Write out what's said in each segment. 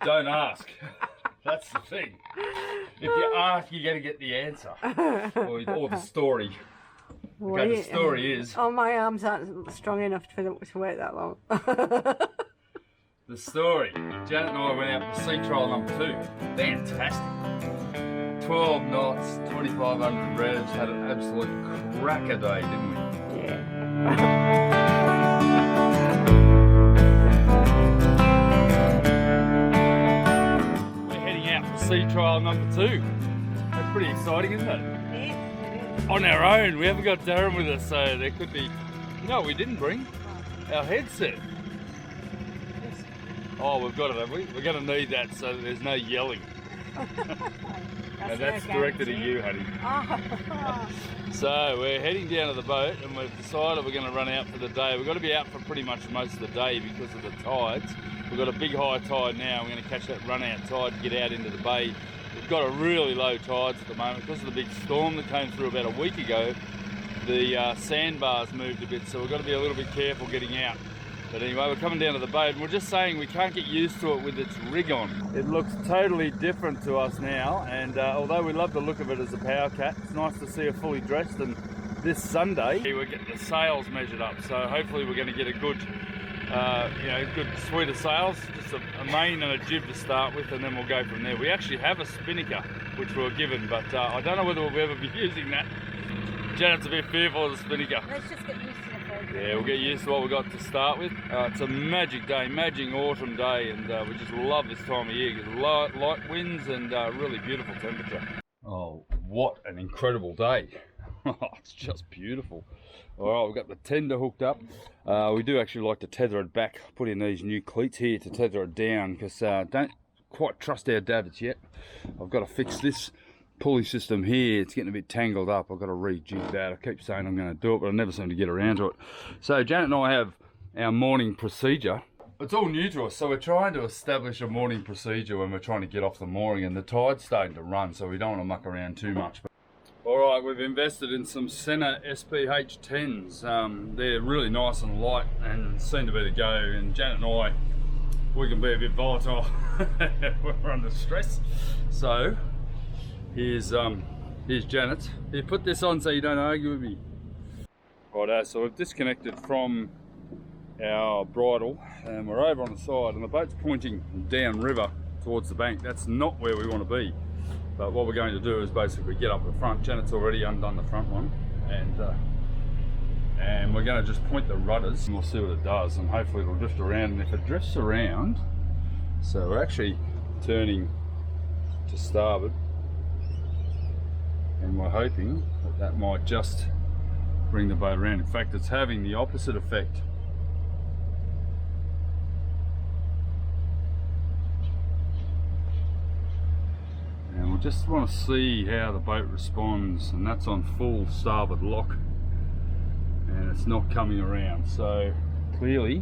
Don't ask. That's the thing. If you ask, you're going to get the answer. Or the story. Okay, the story is... Oh, my arms aren't strong enough to wait that long. The story. Janet and I went out for sea trial number 2. Fantastic. 12 knots, 2,500 revs, had an absolute cracker day, didn't we? Yeah. We're heading out for sea trial number 2. That's pretty exciting, isn't it? Yeah. On our own. We haven't got Darren with us, so there could be... No, we didn't bring our headset. Oh, we've got it, have we? We're going to need that so that there's no yelling. That's directed at you, honey. Oh. So we're heading down to the boat and we've decided we're going to run out for the day. We've got to be out for pretty much most of the day because of the tides. We've got a big high tide now. We're going to catch that run out tide to get out into the bay. We've got a really low tides at the moment because of the big storm that came through about a week ago. The sandbars moved a bit, so we've got to be a little bit careful getting out. But anyway, we're coming down to the boat and we're just saying we can't get used to it with its rig on. It looks totally different to us now, and although we love the look of it as a power cat, it's nice to see her fully dressed. And this Sunday we're getting the sails measured up, so hopefully we're going to get a good good suite of sails, just a main and a jib to start with, and then we'll go from there. We actually have a spinnaker which we were given, but I don't know whether we'll ever be using that. Janet's a bit fearful of the spinnaker. Let's just get used to it. Yeah, we'll get used to what we've got to start with. It's a magic day, magic autumn day, and we just love this time of year because light winds and really beautiful temperature. Oh, what an incredible day. It's just beautiful. All right, we've got the tender hooked up. We do actually like to tether it back, put in these new cleats here to tether it down because don't quite trust our davits yet. I've got to fix this pulley system here. It's getting a bit tangled up. I've got to rejig that. I keep saying I'm going to do it, but I never seem to get around to it. So Janet and I have our morning procedure. It's all new to us, so we're trying to establish a morning procedure when we're trying to get off the mooring, and the tide's starting to run, so we don't want to muck around too much. All right, we've invested in some Senna SPH10s. They're really nice and light and seem to be the go, and Janet and I, we can be a bit volatile when we're under stress. So here's Janet's. Here, put this on so you don't argue with me. Righto, so we've disconnected from our bridle and we're over on the side, and the boat's pointing down river towards the bank. That's not where we want to be. But what we're going to do is basically get up the front. Janet's already undone the front one, and we're going to just point the rudders and we'll see what it does, and hopefully it'll drift around. And if it drifts around, so we're actually turning to starboard, and we're hoping that that might just bring the boat around. In fact, it's having the opposite effect. And we just want to see how the boat responds, and that's on full starboard lock and it's not coming around. So clearly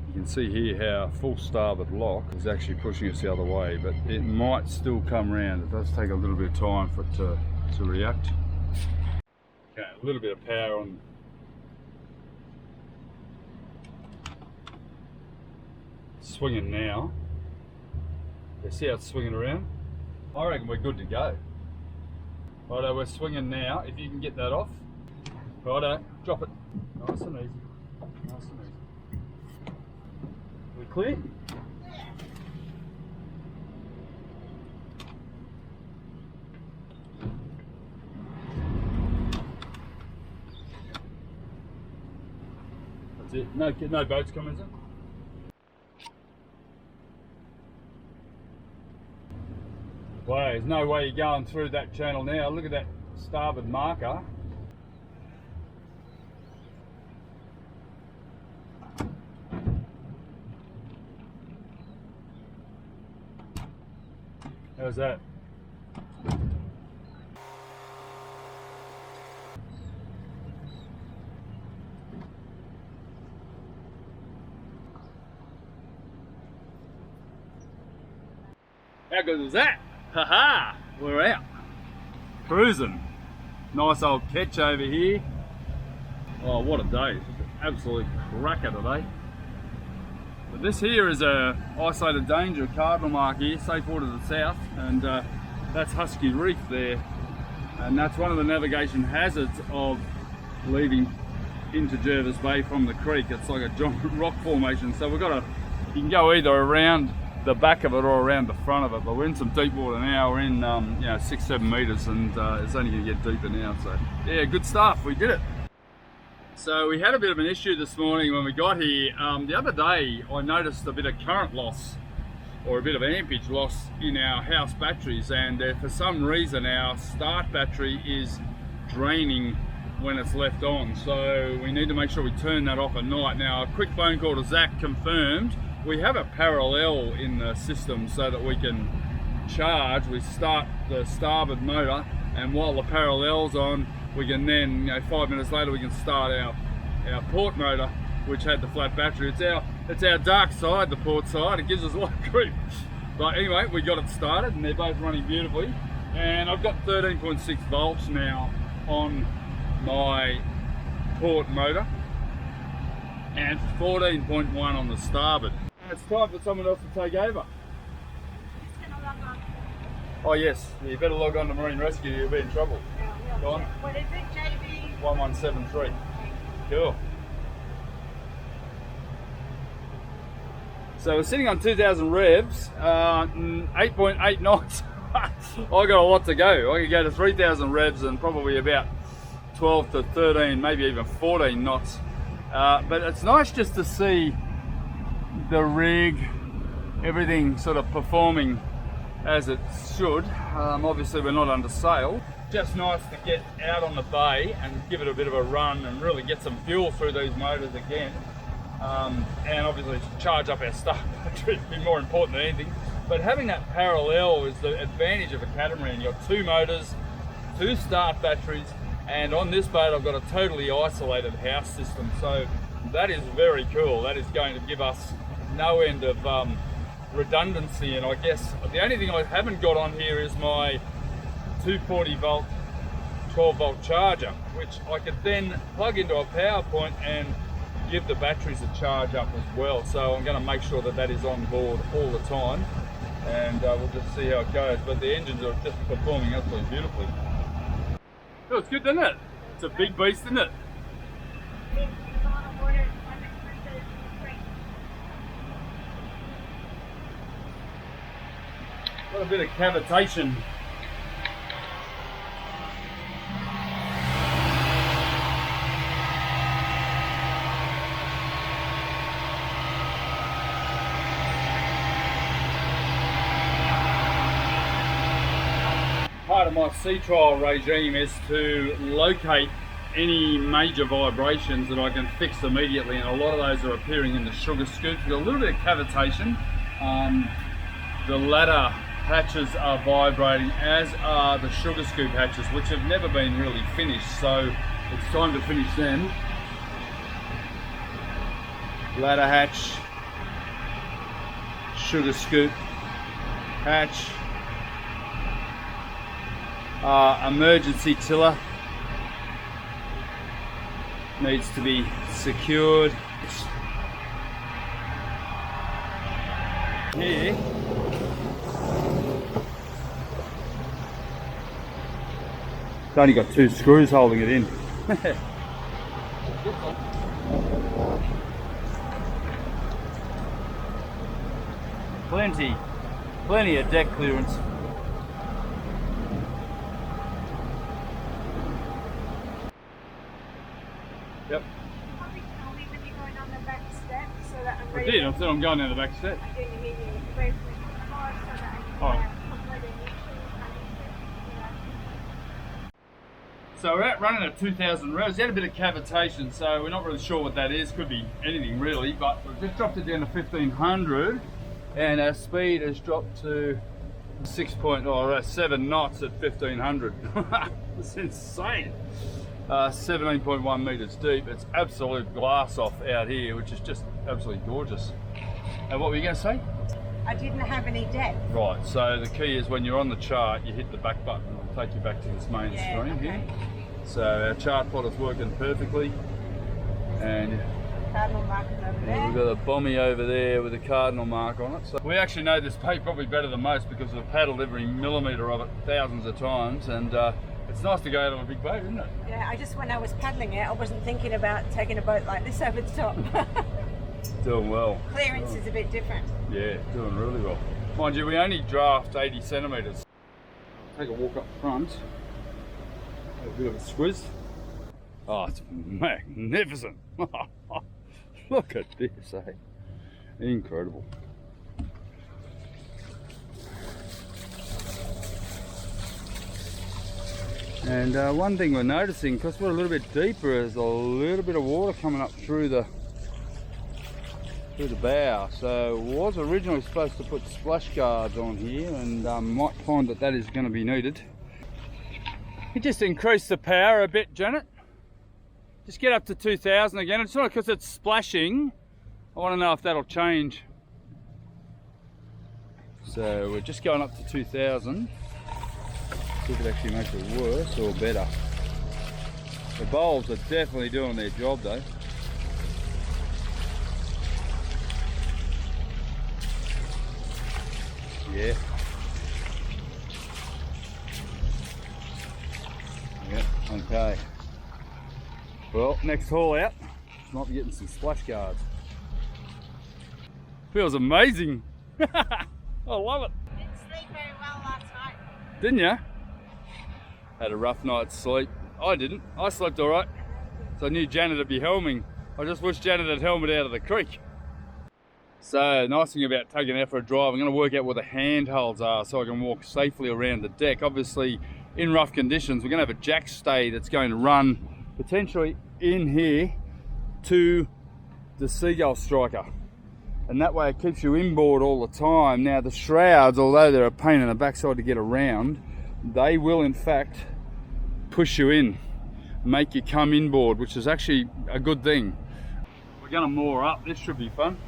you can see here how full starboard lock is actually pushing us the other way, but it might still come around. It does take a little bit of time for it to react. Okay, a little bit of power on. Swinging now. You see how it's swinging around? I reckon we're good to go. Righto, we're swinging now. If you can get that off. Righto, drop it. Nice and easy. Nice and easy. We clear? That's it. No boats coming, is it? Well, there's no way you're going through that channel now. Look at that starboard marker. How's that? How good was that? Haha, we're out. Cruising. Nice old catch over here. Oh, what a day. Absolute cracker today. But this here is a isolated danger cardinal mark here, safe water to the south, and that's Husky Reef there, and that's one of the navigation hazards of leaving into Jervis Bay from the creek. It's like a giant rock formation, so we've got to, you can go either around the back of it or around the front of it, but we're in some deep water now. We're in you know, 6-7 meters, and it's only going to get deeper now. So yeah, good stuff, we did it. So we had a bit of an issue this morning when we got here. The other day I noticed a bit of current loss, or a bit of ampage loss in our house batteries, and for some reason our start battery is draining when it's left on, so we need to make sure we turn that off at night. Now a quick phone call to Zach confirmed we have a parallel in the system so that we can charge. We start the starboard motor, and while the parallel's on, we can then, you know, 5 minutes later we can start our port motor, which had the flat battery. It's our dark side, the port side. It gives us a lot of grief, but anyway, we got it started and they're both running beautifully, and I've got 13.6 volts now on my port motor and 14.1 on the starboard. It's time for someone else to take over. Oh yes, you better log on to Marine Rescue, you'll be in trouble. Go on. What is it, JB? 1173. Cool. So we're sitting on 2,000 revs, 8.8 knots. I got a lot to go. I could go to 3,000 revs and probably about 12 to 13, maybe even 14 knots. But it's nice just to see the rig, everything sort of performing as it should. Obviously we're not under sail. Just nice to get out on the bay and give it a bit of a run and really get some fuel through these motors again. And obviously charge up our start battery would be more important than anything. But having that parallel is the advantage of a catamaran. You've got 2 motors, 2 start batteries, and on this boat I've got a totally isolated house system. So that is very cool. That is going to give us no end of redundancy. And I guess the only thing I haven't got on here is my 240 volt 12 volt charger, which I could then plug into a power point and give the batteries a charge up as well. So I'm going to make sure that that is on board all the time, and we'll just see how it goes. But the engines are just performing absolutely beautifully. Oh, it's good, isn't it? It's a big beast, isn't it? Got a bit of cavitation. Part of my sea trial regime is to locate any major vibrations that I can fix immediately, and a lot of those are appearing in the sugar scoops. We've got a little bit of cavitation. The ladder hatches are vibrating, as are the sugar scoop hatches, which have never been really finished, so it's time to finish them. Ladder hatch, sugar scoop hatch, emergency tiller needs to be secured. Here it's only got 2 screws holding it in. Plenty of deck clearance. Yep. Probably tell me when you're going on the back step so that I'm I ready. did, I said I'm going down the back step. I didn't hear you briefly before so that I can complete an So we're out running at 2,000 revs. We had a bit of cavitation, so we're not really sure what that is. Could be anything really, but we've just dropped it down to 1,500, and our speed has dropped to 7 knots at 1,500. It's insane. 17.1 meters deep. It's absolute glass off out here, which is just absolutely gorgeous. And what were you going to say? I didn't have any depth. Right, so the key is when you're on the chart, you hit the back button. It'll take you back to this main screen here. So our chart plot is working perfectly, and cardinal markers over Yeah, there. we've got a bommy over there with a cardinal mark on it. So we actually know this bait probably better than most because we've paddled every millimetre of it thousands of times, and it's nice to go out on a big boat, isn't it? Yeah, I just, when I was paddling it, I wasn't thinking about taking a boat like this over the top. Doing well. Clearance is a bit different. Yeah, doing really well. Mind you, we only draft 80 centimetres. Take a walk up front. Have a bit of a squiz. Oh, it's magnificent. Look at this, eh? Incredible. And one thing we're noticing, because we're a little bit deeper, is a little bit of water coming up through the bow. So was originally supposed to put splash guards on here, and might find that that is going to be needed. You just increase the power a bit, Janet. Just get up to 2000 again. It's not because it's splashing. I want to know if that'll change. So we're just going up to 2000. See if it actually makes it worse or better. The bowls are definitely doing their job though. Yeah. Yep, okay. Well, next haul out, might be getting some splash guards. Feels amazing. I love it. Didn't sleep very well last night. Didn't you? Had a rough night's sleep. I didn't. I slept all right. So I knew Janet would be helming. I just wish Janet had helmed out of the creek. So, nice thing about taking out for a drive, I'm going to work out where the handholds are so I can walk safely around the deck. Obviously, in rough conditions, we're going to have a jack stay that's going to run potentially in here to the Seagull Striker. And that way it keeps you inboard all the time. Now the shrouds, although they're a pain in the backside to get around, they will in fact push you in, make you come inboard, which is actually a good thing. We're going to moor up, this should be fun.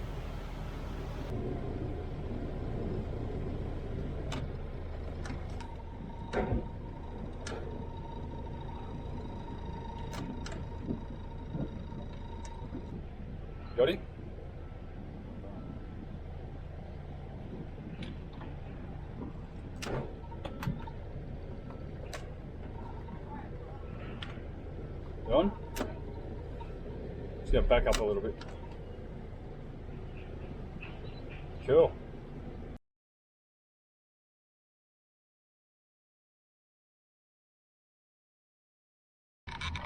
Got him? On? Just go back up a little bit. Cool.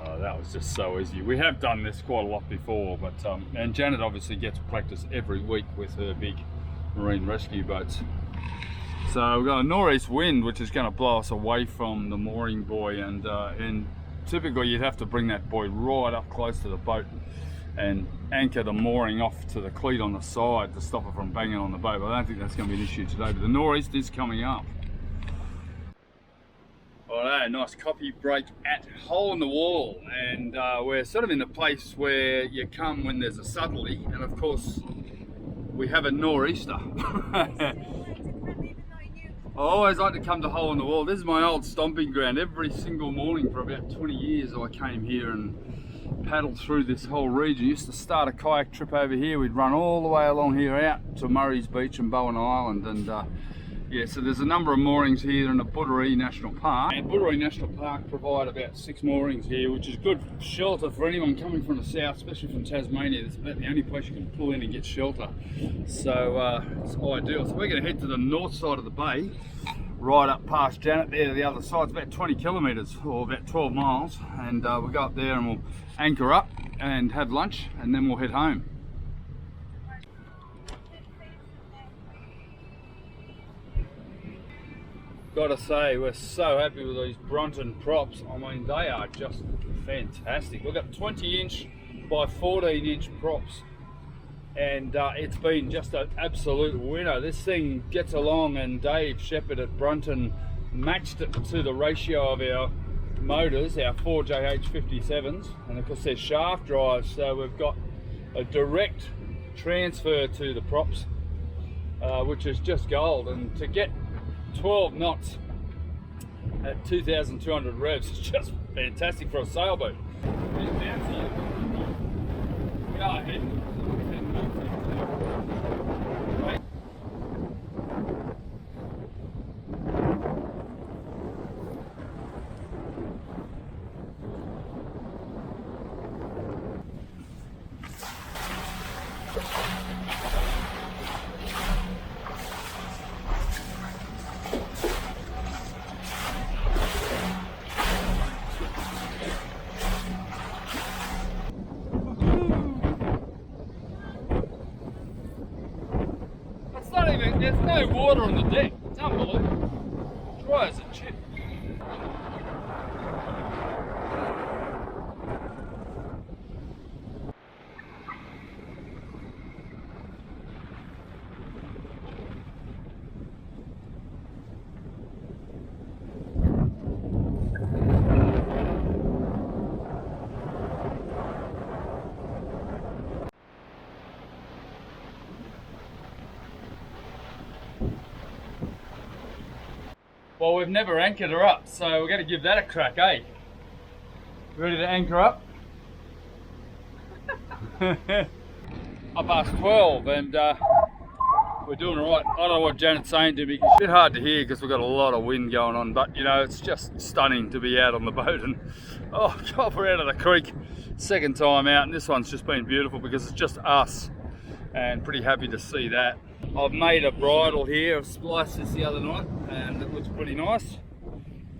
Oh, that was just so easy. We have done this quite a lot before, but and Janet obviously gets practice every week with her big marine rescue boats. So we've got a northeast wind which is going to blow us away from the mooring buoy, and typically you'd have to bring that buoy right up close to the boat and anchor the mooring off to the cleat on the side to stop it from banging on the boat. But I don't think that's going to be an issue today, but the northeast is coming up. Alright, nice coffee break at Hole in the Wall, and we're sort of in the place where you come when there's a southerly, and of course we have a nor'easter. I always like to come to Hole in the Wall. This is my old stomping ground. Every single morning for about 20 years I came here and paddled through this whole region. Used to start a kayak trip over here. We'd run all the way along here out to Murray's Beach and Bowen Island, and yeah, so there's a number of moorings here in the Buddery National Park. And Buddery National Park provide about 6 moorings here, which is good shelter for anyone coming from the south, especially from Tasmania. It's about the only place you can pull in and get shelter. So it's ideal. So we're going to head to the north side of the bay, right up past Janet there to the other side. It's about 20 kilometres or about 12 miles. And we'll go up there and we'll anchor up and have lunch, and then we'll head home. Gotta say, we're so happy with these Brunton props. I mean, they are just fantastic. We've got 20-inch by 14-inch props, and it's been just an absolute winner. This thing gets along, and Dave Shepherd at Brunton matched it to the ratio of our motors, our 4JH57s, and of course they're shaft drives, so we've got a direct transfer to the props, which is just gold. And to get 12 knots at 2,200 revs is just fantastic for a sailboat. We are heading. There's no water on the deck. It's unbelievable. Dry as a chip. Well, we've never anchored her up, so we're going to give that a crack, eh? Ready to anchor up? Up past 12 and we're doing alright. I don't know what Janet's saying to me, because it's a bit hard to hear because we've got a lot of wind going on, but you know, it's just stunning to be out on the boat. And oh God, we're out of the creek, second time out, and this one's just been beautiful because it's just us, and pretty happy to see that. I've made a bridle here. I've spliced this the other night and it looks pretty nice,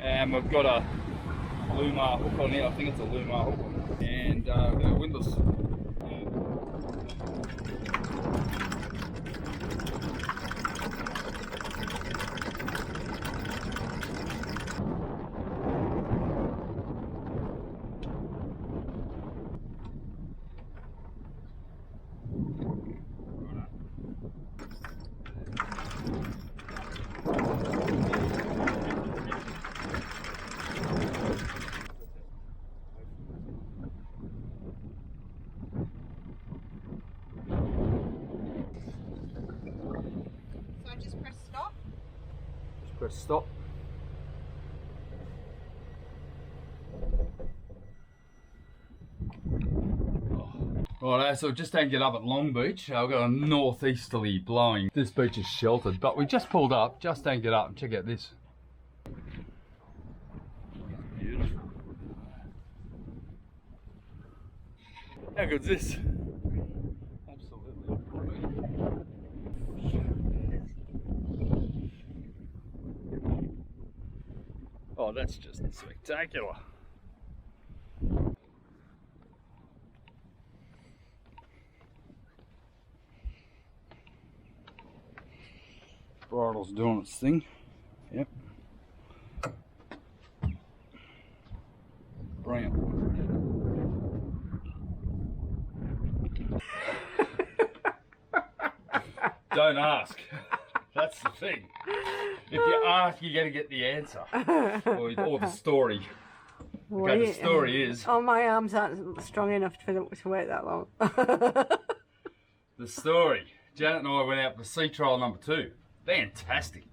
and we've got a Lumar hook on here. I think it's a Lumar hook, and they're windlass. Press stop. Right, so we've just anchored up at Long Beach. I've got a northeasterly blowing. This beach is sheltered, but we just pulled up, just anchored up, and check out this. Beautiful. How good's this? Oh, that's just spectacular. Bridle's doing its thing. Yep. Brilliant. Don't ask. That's the thing. If you ask, you're going to get the answer. Or the story. Okay, the story is... Oh, my arms aren't strong enough to wait that long. The story. Janet and I went out for sea trial number 2. Fantastic.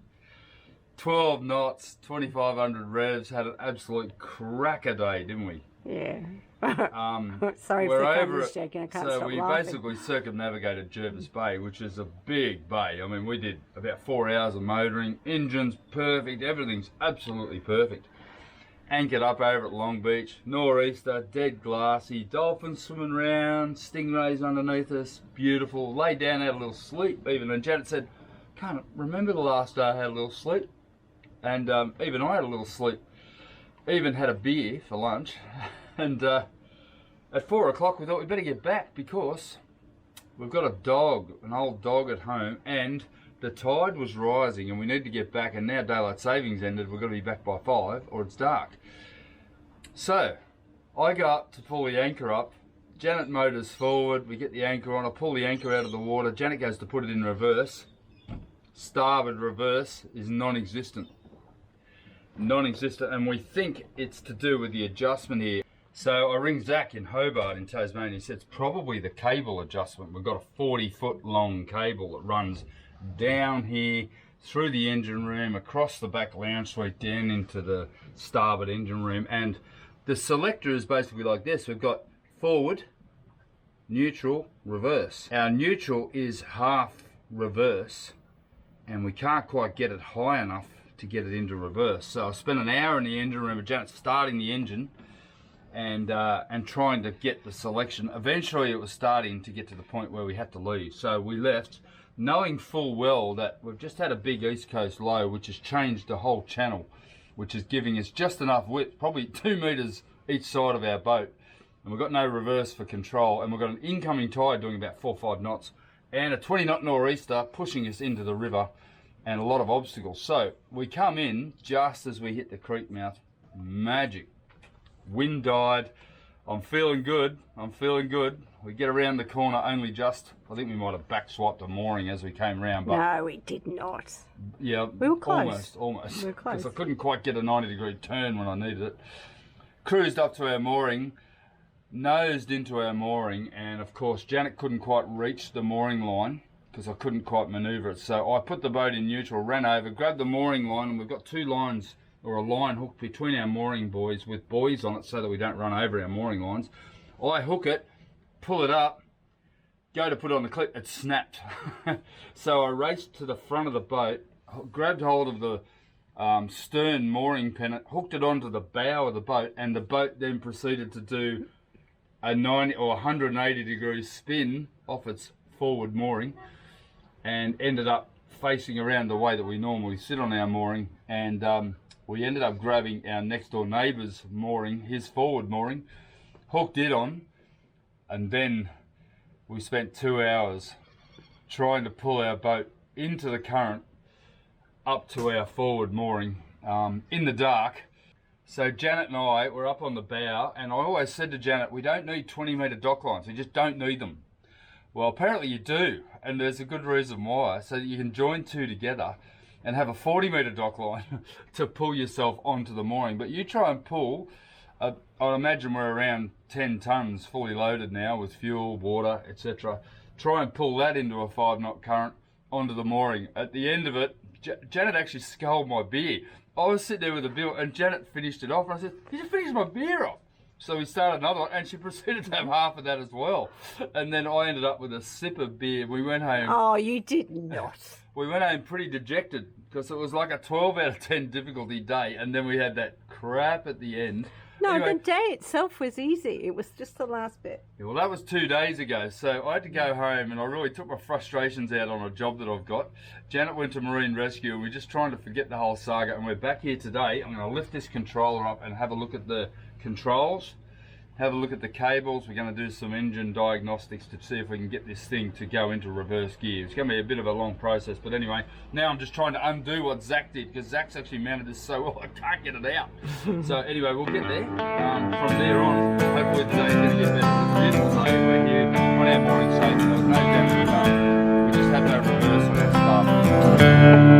12 knots, 2,500 revs, had an absolute cracker day, didn't we? Yeah. Sorry for the camera's shaking, I can't stop we laughing. basically circumnavigated Jervis Bay, which is a big bay. I mean, we did about 4 hours of motoring, engines perfect, everything's absolutely perfect. Anchored up over at Long Beach, nor'easter, dead glassy, dolphins swimming around, stingrays underneath us, beautiful. Laid down, had a little sleep even, and Janet said, can't remember the last day I had a little sleep. And even I had a little sleep. Even had a beer for lunch. And at 4 o'clock we thought we'd better get back because we've got a dog, an old dog at home, and the tide was rising and we need to get back, and now daylight savings ended. We've got to be back by 5 or it's dark. So I go up to pull the anchor up. Janet motors forward, we get the anchor on, I pull the anchor out of the water. Janet goes to put it in reverse. Starboard reverse is non-existent. Non-existent, and we think it's to do with the adjustment here. So I ring Zach in Hobart in Tasmania. He said it's probably the cable adjustment. We've got a 40-foot long cable that runs down here, through the engine room, across the back lounge suite, down into the starboard engine room. And the selector is basically like this. We've got forward, neutral, reverse. Our neutral is half reverse and we can't quite get it high enough to get it into reverse. So I spent an hour in the engine room with Janet starting the engine and trying to get the selection. Eventually it was starting to get to the point where we had to leave. So we left, knowing full well that we've just had a big east coast low which has changed the whole channel, which is giving us just enough width, probably 2 meters each side of our boat. And we've got no reverse for control, and we've got an incoming tide doing about 4 or 5 knots and a 20 knot nor'easter pushing us into the river and a lot of obstacles. So we come in just as we hit the creek mouth. Magic. Wind died. I'm feeling good. We get around the corner only just, I think we might have back swiped a mooring as we came round. But no, we did not. Yeah, we were close. Almost. We were close. Because I couldn't quite get a 90-degree turn when I needed it. Cruised up to our mooring, nosed into our mooring, and of course Janet couldn't quite reach the mooring line because I couldn't quite manoeuvre it. So I put the boat in neutral, ran over, grabbed the mooring line, and we've got 2 lines, or a line hooked between our mooring buoys with buoys on it so that we don't run over our mooring lines. I hook it, pull it up, go to put it on the clip, it snapped. So I raced to the front of the boat, grabbed hold of the stern mooring pennant, hooked it onto the bow of the boat, and the boat then proceeded to do a 90 or 180 degree spin off its forward mooring and ended up facing around the way that we normally sit on our mooring, and we ended up grabbing our next door neighbour's mooring, his forward mooring, hooked it on, and then we spent 2 hours trying to pull our boat into the current up to our forward mooring in the dark. So Janet and I were up on the bow, and I always said to Janet, we don't need 20-metre dock lines, we just don't need them. Well, apparently you do, and there's a good reason why, so that you can join 2 together and have a 40-metre dock line to pull yourself onto the mooring. But you try and pull, I'd imagine we're around 10 tonnes fully loaded now with fuel, water, etc. Try and pull that into a 5-knot current onto the mooring. At the end of it, Janet actually sculled my beer. I was sitting there with a beer and Janet finished it off, and I said, did you finish my beer off? So we started another one, and she proceeded to have half of that as well. And then I ended up with a sip of beer. We went home. Oh, you did not. We went home pretty dejected because it was like a 12 out of 10 difficulty day, and then we had that crap at the end. No, anyway, the day itself was easy. It was just the last bit. Yeah, well, that was 2 days ago. So I had to go home, and I really took my frustrations out on a job that I've got. Janet went to Marine Rescue, and we're just trying to forget the whole saga. And we're back here today. I'm going to lift this controller up and have a look at the controls, have a look at the cables. We're going to do some engine diagnostics to see if we can get this thing to go into reverse gear. It's going to be a bit of a long process, but anyway, now I'm just trying to undo what Zach did, because Zach's actually mounted this so well I can't get it out. So anyway, we'll get there. From there on, hopefully today's going to get better. It's a beautiful day. We're here on our mooring station. There's no damage done. We just have no reverse on our stuff.